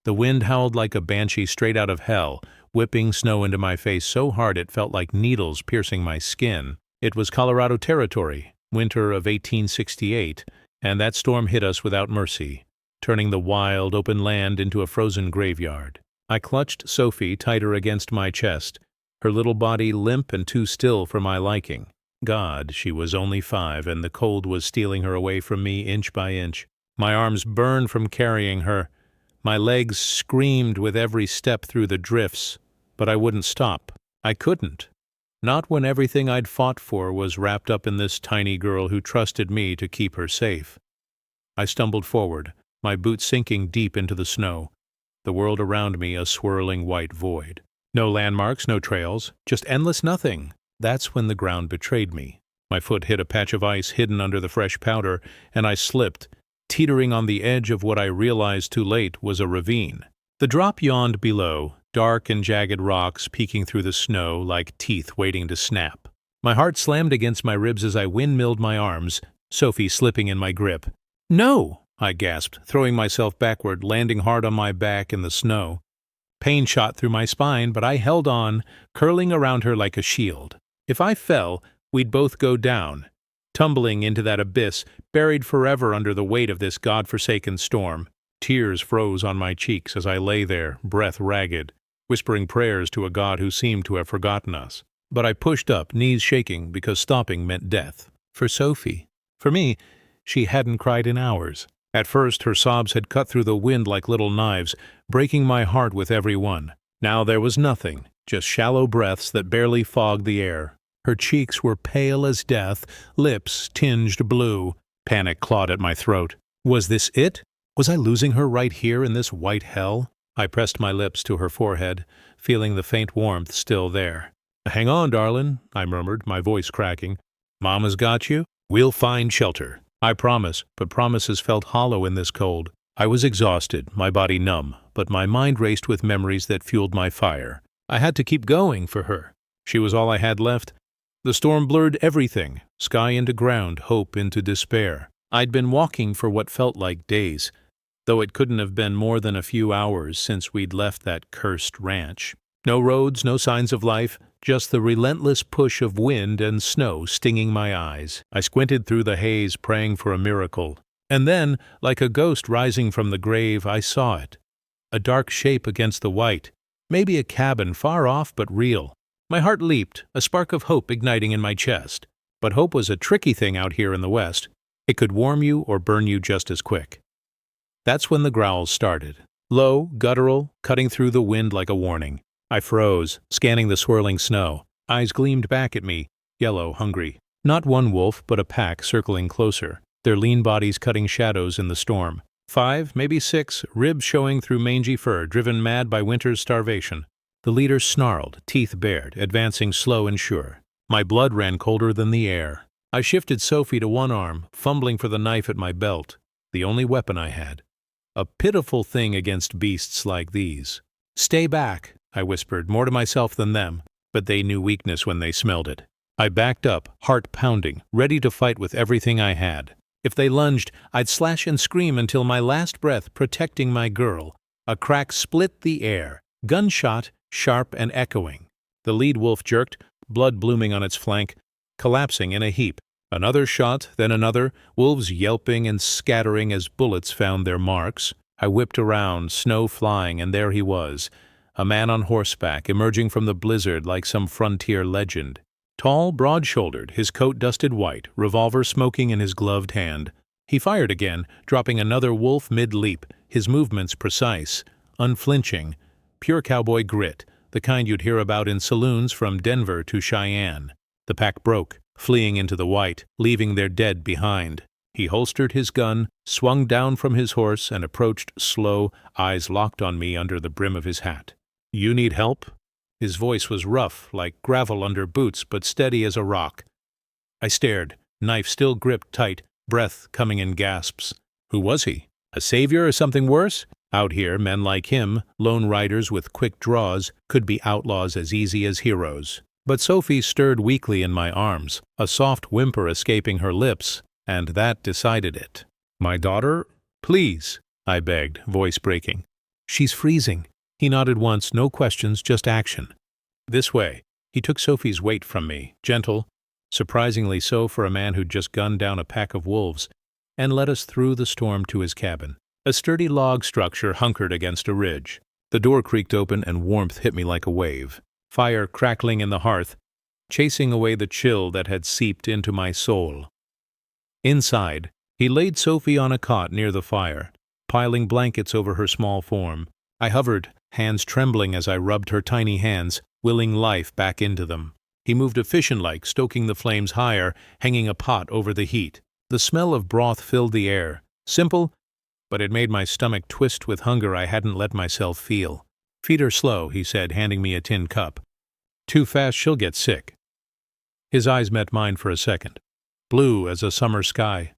The wind howled like a banshee straight out of hell, whipping snow into my face so hard it felt like needles piercing my skin. It was Colorado territory, winter of 1868, and that storm hit us without mercy, turning the wild, open land into a frozen graveyard. I clutched Sophie tighter against my chest, her little body limp and too still for my liking. God, she was only 5, and the cold was stealing her away from me inch by inch. My arms burned from carrying her. My legs screamed with every step through the drifts, but I wouldn't stop. I couldn't. Not when everything I'd fought for was wrapped up in this tiny girl who trusted me to keep her safe. I stumbled forward, my boots sinking deep into the snow, the world around me a swirling white void. No landmarks, no trails, just endless nothing. That's when the ground betrayed me. My foot hit a patch of ice hidden under the fresh powder, and I slipped, teetering on the edge of what I realized too late was a ravine. The drop yawned below, dark and jagged rocks peeking through the snow like teeth waiting to snap. My heart slammed against my ribs as I windmilled my arms, Sophie slipping in my grip. "No!" I gasped, throwing myself backward, landing hard on my back in the snow. Pain shot through my spine, but I held on, curling around her like a shield. If I fell, we'd both go down, tumbling into that abyss, buried forever under the weight of this God-forsaken storm. Tears froze on my cheeks as I lay there, breath ragged, whispering prayers to a God who seemed to have forgotten us. But I pushed up, knees shaking, because stopping meant death. For Sophie. For me, she hadn't cried in hours. At first, her sobs had cut through the wind like little knives, breaking my heart with every one. Now there was nothing, just shallow breaths that barely fogged the air. Her cheeks were pale as death, lips tinged blue. Panic clawed at my throat. Was this it? Was I losing her right here in this white hell? I pressed my lips to her forehead, feeling the faint warmth still there. "Hang on, darlin'," I murmured, my voice cracking. "Mama's got you. We'll find shelter. I promise," but promises felt hollow in this cold. I was exhausted, my body numb, but my mind raced with memories that fueled my fire. I had to keep going for her. She was all I had left. The storm blurred everything, sky into ground, hope into despair. I'd been walking for what felt like days, though it couldn't have been more than a few hours since we'd left that cursed ranch. No roads, no signs of life, just the relentless push of wind and snow stinging my eyes. I squinted through the haze, praying for a miracle. And then, like a ghost rising from the grave, I saw it. A dark shape against the white. Maybe a cabin far off but real. My heart leaped, a spark of hope igniting in my chest. But hope was a tricky thing out here in the West. It could warm you or burn you just as quick. That's when the growls started. Low, guttural, cutting through the wind like a warning. I froze, scanning the swirling snow. Eyes gleamed back at me, yellow, hungry. Not one wolf, but a pack circling closer, their lean bodies cutting shadows in the storm. 5, maybe 6, ribs showing through mangy fur, driven mad by winter's starvation. The leader snarled, teeth bared, advancing slow and sure. My blood ran colder than the air. I shifted Sophie to one arm, fumbling for the knife at my belt, the only weapon I had. A pitiful thing against beasts like these. "Stay back," I whispered, more to myself than them, but they knew weakness when they smelled it. I backed up, heart pounding, ready to fight with everything I had. If they lunged, I'd slash and scream until my last breath, protecting my girl. A crack split the air, gunshot, sharp and echoing. The lead wolf jerked, blood blooming on its flank, collapsing in a heap. Another shot, then another, wolves yelping and scattering as bullets found their marks. I whipped around, snow flying, and there he was, a man on horseback, emerging from the blizzard like some frontier legend. Tall, broad-shouldered, his coat dusted white, revolver smoking in his gloved hand. He fired again, dropping another wolf mid-leap, his movements precise, unflinching, pure cowboy grit, the kind you'd hear about in saloons from Denver to Cheyenne. The pack broke, fleeing into the white, leaving their dead behind. He holstered his gun, swung down from his horse, and approached slow, eyes locked on me under the brim of his hat. "You need help?" His voice was rough, like gravel under boots, but steady as a rock. I stared, knife still gripped tight, breath coming in gasps. Who was he? A savior or something worse? Out here, men like him, lone riders with quick draws, could be outlaws as easy as heroes. But Sophie stirred weakly in my arms, a soft whimper escaping her lips, and that decided it. "My daughter, please," I begged, voice breaking. She's freezing. He nodded once, no questions, just action. This way. He took Sophie's weight from me, gentle, surprisingly so for a man who'd just gunned down a pack of wolves, and led us through the storm to his cabin. A sturdy log structure hunkered against a ridge. The door creaked open and warmth hit me like a wave. Fire crackling in the hearth, chasing away the chill that had seeped into my soul. Inside, he laid Sophie on a cot near the fire, piling blankets over her small form. I hovered, hands trembling as I rubbed her tiny hands, willing life back into them. He moved efficient-like, stoking the flames higher, hanging a pot over the heat. The smell of broth filled the air. Simple, but it made my stomach twist with hunger I hadn't let myself feel. "Feed her slow," he said, handing me a tin cup. "Too fast, she'll get sick." His eyes met mine for a second, blue as a summer sky,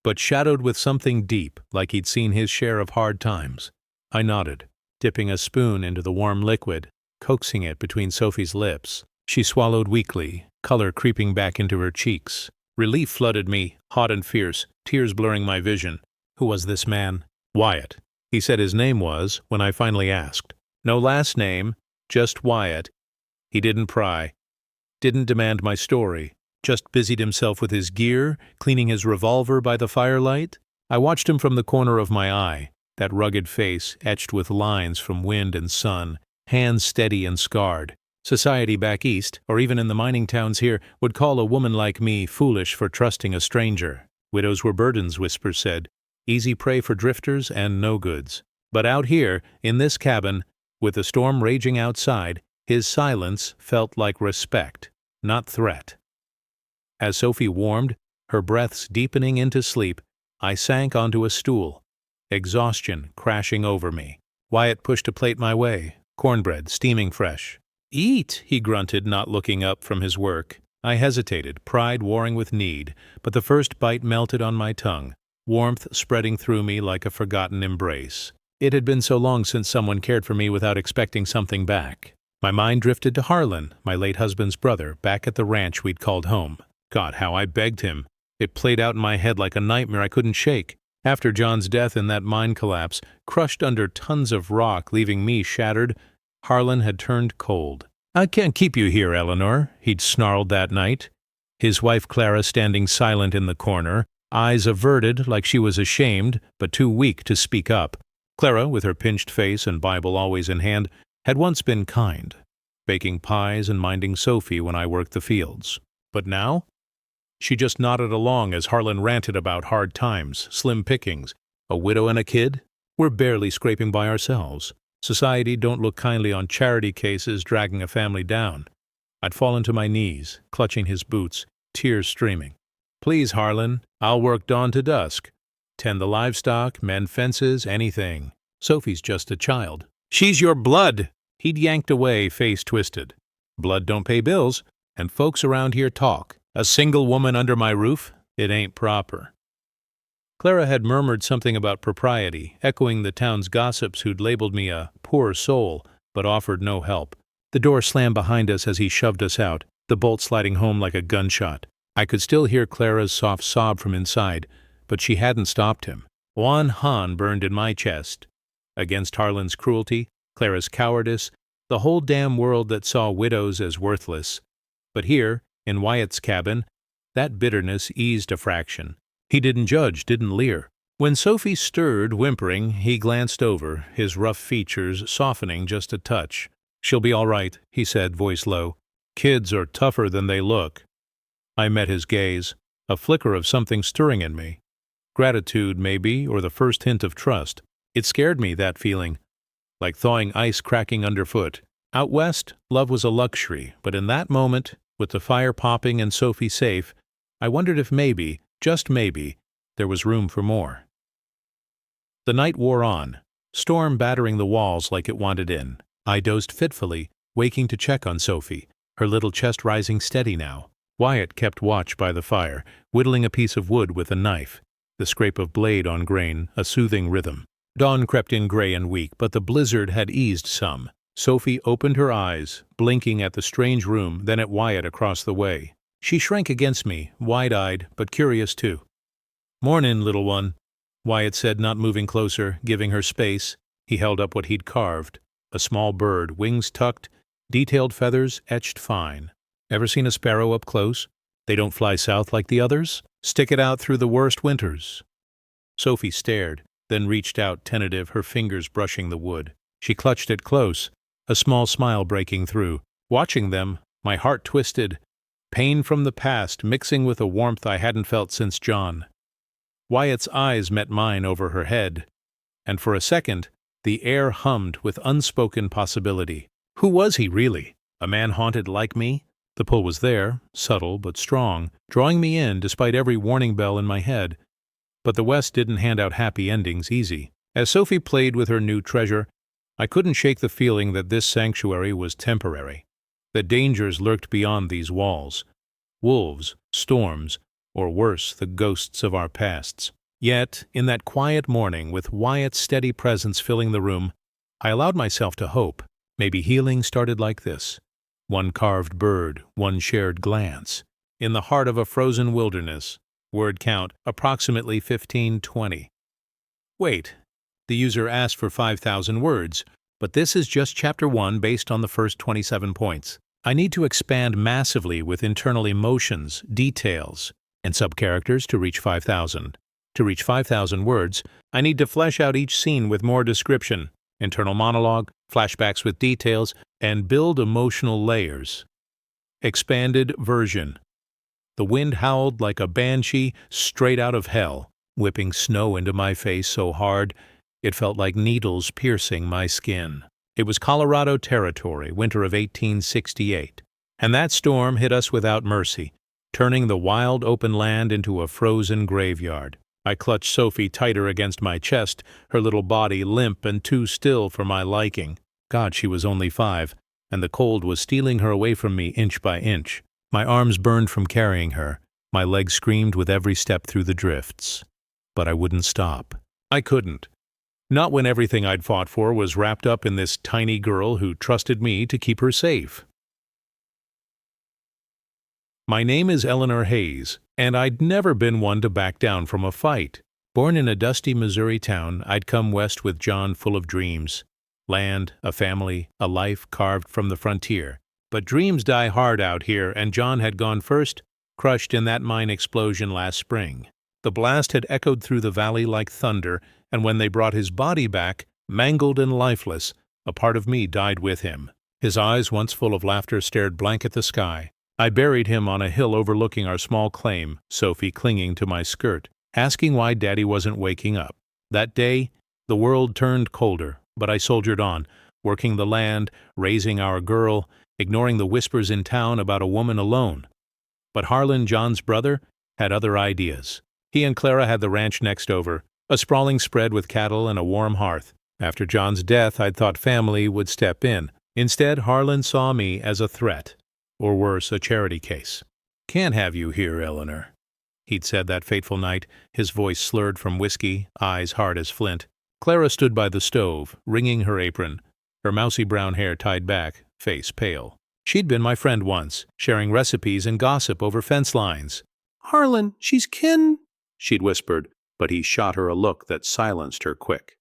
but shadowed with something deep, like he'd seen his share of hard times. I nodded, dipping a spoon into the warm liquid, coaxing it between Sophie's lips. She swallowed weakly, color creeping back into her cheeks. Relief flooded me, hot and fierce, tears blurring my vision. Who was this man? Wyatt. He said his name was, when I finally asked. No last name, just Wyatt. He didn't pry, didn't demand my story, just busied himself with his gear, cleaning his revolver by the firelight. I watched him from the corner of my eye, that rugged face etched with lines from wind and sun, hands steady and scarred. Society back east, or even in the mining towns here, would call a woman like me foolish for trusting a stranger. Widows were burdens, whispers said. Easy prey for drifters and no-goods. But out here, in this cabin, with the storm raging outside, his silence felt like respect, not threat. As Sophie warmed, her breaths deepening into sleep, I sank onto a stool, exhaustion crashing over me. Wyatt pushed a plate my way, cornbread steaming fresh. "Eat," he grunted, not looking up from his work. I hesitated, pride warring with need, but the first bite melted on my tongue, warmth spreading through me like a forgotten embrace. It had been so long since someone cared for me without expecting something back. My mind drifted to Harlan, my late husband's brother, back at the ranch we'd called home. God, how I begged him. It played out in my head like a nightmare I couldn't shake. After John's death in that mine collapse, crushed under tons of rock, leaving me shattered, Harlan had turned cold. "I can't keep you here, Eleanor," he'd snarled that night. His wife Clara standing silent in the corner, eyes averted like she was ashamed, but too weak to speak up. Clara, with her pinched face and Bible always in hand, had once been kind, baking pies and minding Sophie when I worked the fields. But now? She just nodded along as Harlan ranted about hard times, slim pickings, a widow and a kid. We're barely scraping by ourselves. Society don't look kindly on charity cases dragging a family down. I'd fallen to my knees, clutching his boots, tears streaming. "Please, Harlan, I'll work dawn to dusk. Tend the livestock, mend fences, anything. Sophie's just a child." "She's your blood!" He'd yanked away, face twisted. "Blood don't pay bills, and folks around here talk. A single woman under my roof? It ain't proper." Clara had murmured something about propriety, echoing the town's gossips who'd labeled me a poor soul, but offered no help. The door slammed behind us as he shoved us out, the bolt sliding home like a gunshot. I could still hear Clara's soft sob from inside, but she hadn't stopped him. One Han burned in my chest. Against Harlan's cruelty, Clara's cowardice, the whole damn world that saw widows as worthless. But here, in Wyatt's cabin, that bitterness eased a fraction. He didn't judge, didn't leer. When Sophie stirred, whimpering, he glanced over, his rough features softening just a touch. "She'll be all right," he said, voice low. "Kids are tougher than they look." I met his gaze, a flicker of something stirring in me. Gratitude, maybe, or the first hint of trust. It scared me, that feeling, like thawing ice cracking underfoot. Out west, love was a luxury, but in that moment, with the fire popping and Sophie safe, I wondered if maybe, just maybe, there was room for more. The night wore on, storm battering the walls like it wanted in. I dozed fitfully, waking to check on Sophie, her little chest rising steady now. Wyatt kept watch by the fire, whittling a piece of wood with a knife, the scrape of blade on grain, a soothing rhythm. Dawn crept in gray and weak, but the blizzard had eased some. Sophie opened her eyes, blinking at the strange room, then at Wyatt across the way. She shrank against me, wide-eyed, but curious too. "Mornin', little one," Wyatt said, not moving closer, giving her space. He held up what he'd carved. A small bird, wings tucked, detailed feathers etched fine. Ever seen a sparrow up close? They don't fly south like the others. Stick it out through the worst winters. Sophie stared, then reached out tentative, her fingers brushing the wood. She clutched it close, a small smile breaking through. Watching them, my heart twisted, pain from the past mixing with a warmth I hadn't felt since John. Wyatt's eyes met mine over her head, and for a second, the air hummed with unspoken possibility. Who was he, really? A man haunted like me? The pull was there, subtle but strong, drawing me in despite every warning bell in my head. But the West didn't hand out happy endings easy. As Sophie played with her new treasure, I couldn't shake the feeling that this sanctuary was temporary, that dangers lurked beyond these walls. Wolves, storms, or worse, the ghosts of our pasts. Yet, in that quiet morning, with Wyatt's steady presence filling the room, I allowed myself to hope. Maybe healing started like this. One carved bird, one shared glance. In the heart of a frozen wilderness. Word count, approximately 1520. Wait, the user asked for 5,000 words, but this is just Chapter 1 based on the first 27 points. I need to expand massively with internal emotions, details, and sub-characters to reach 5,000. To reach 5,000 words, I need to flesh out each scene with more description, internal monologue, flashbacks with details, and build emotional layers. Expanded version. The wind howled like a banshee straight out of hell, whipping snow into my face so hard it felt like needles piercing my skin. It was Colorado territory, winter of 1868, and that storm hit us without mercy, turning the wild open land into a frozen graveyard. I clutched Sophie tighter against my chest, her little body limp and too still for my liking. God, she was only 5, and the cold was stealing her away from me inch by inch. My arms burned from carrying her, my legs screamed with every step through the drifts. But I wouldn't stop. I couldn't. Not when everything I'd fought for was wrapped up in this tiny girl who trusted me to keep her safe. My name is Eleanor Hayes, and I'd never been one to back down from a fight. Born in a dusty Missouri town, I'd come west with John full of dreams. Land, a family, a life carved from the frontier. But dreams die hard out here, and John had gone first, crushed in that mine explosion last spring. The blast had echoed through the valley like thunder, and when they brought his body back, mangled and lifeless, a part of me died with him. His eyes, once full of laughter, stared blank at the sky. I buried him on a hill overlooking our small claim, Sophie clinging to my skirt, asking why Daddy wasn't waking up. That day, the world turned colder, but I soldiered on, working the land, raising our girl, ignoring the whispers in town about a woman alone. But Harlan, John's brother, had other ideas. He and Clara had the ranch next over, a sprawling spread with cattle and a warm hearth. After John's death, I'd thought family would step in. Instead, Harlan saw me as a threat. Or worse, a charity case. "Can't have you here, Eleanor," he'd said that fateful night, his voice slurred from whiskey, eyes hard as flint. Clara stood by the stove, wringing her apron, her mousy brown hair tied back, face pale. She'd been my friend once, sharing recipes and gossip over fence lines. "Harlan, she's kin," she'd whispered, but he shot her a look that silenced her quick.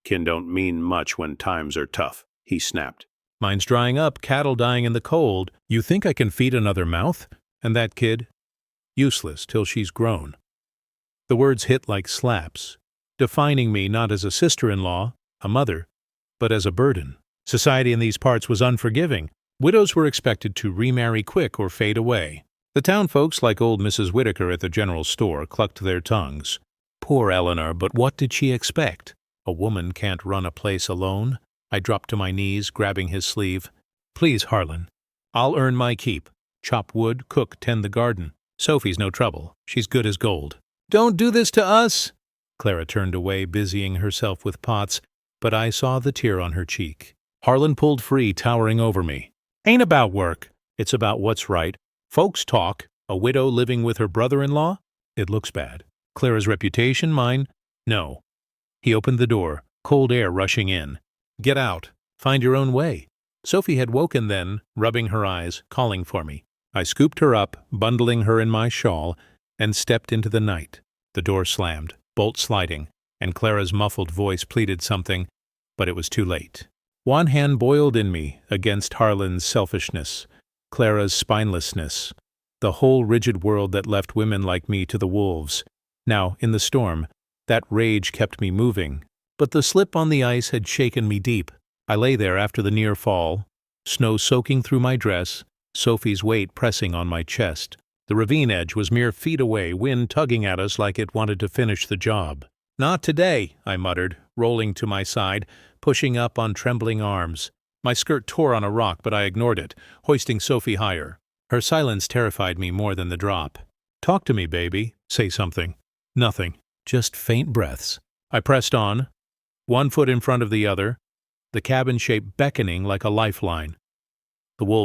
"Kin don't mean much when times are tough," he snapped. "Mine's drying up, cattle dying in the cold. You think I can feed another mouth? And that kid? Useless till she's grown." The words hit like slaps, defining me not as a sister-in-law, a mother, but as a burden. Society in these parts was unforgiving. Widows were expected to remarry quick or fade away. The town folks, like old Mrs. Whitaker at the general store, clucked their tongues. Poor Eleanor, but what did she expect? A woman can't run a place alone. I dropped to my knees, grabbing his sleeve. "Please, Harlan. I'll earn my keep. Chop wood, cook, tend the garden. Sophie's no trouble. She's good as gold." "Don't do this to us!" Clara turned away, busying herself with pots, but I saw the tear on her cheek. Harlan pulled free, towering over me. "Ain't about work. It's about what's right. Folks talk. A widow living with her brother-in-law? It looks bad. Clara's reputation, mine? No." He opened the door, cold air rushing in. "Get out. Find your own way." Sophie had woken then, rubbing her eyes, calling for me. I scooped her up, bundling her in my shawl, and stepped into the night. The door slammed, bolt sliding, and Clara's muffled voice pleaded something, but it was too late. One hand boiled in me against Harlan's selfishness, Clara's spinelessness, the whole rigid world that left women like me to the wolves. Now, in the storm, that rage kept me moving, but the slip on the ice had shaken me deep. I lay there after the near fall, snow soaking through my dress, Sophie's weight pressing on my chest. The ravine edge was mere feet away, wind tugging at us like it wanted to finish the job. "Not today," I muttered, rolling to my side, pushing up on trembling arms. My skirt tore on a rock, but I ignored it, hoisting Sophie higher. Her silence terrified me more than the drop. "Talk to me, baby. Say something." Nothing. Just faint breaths. I pressed on, one foot in front of the other, the cabin shape beckoning like a lifeline. The wolves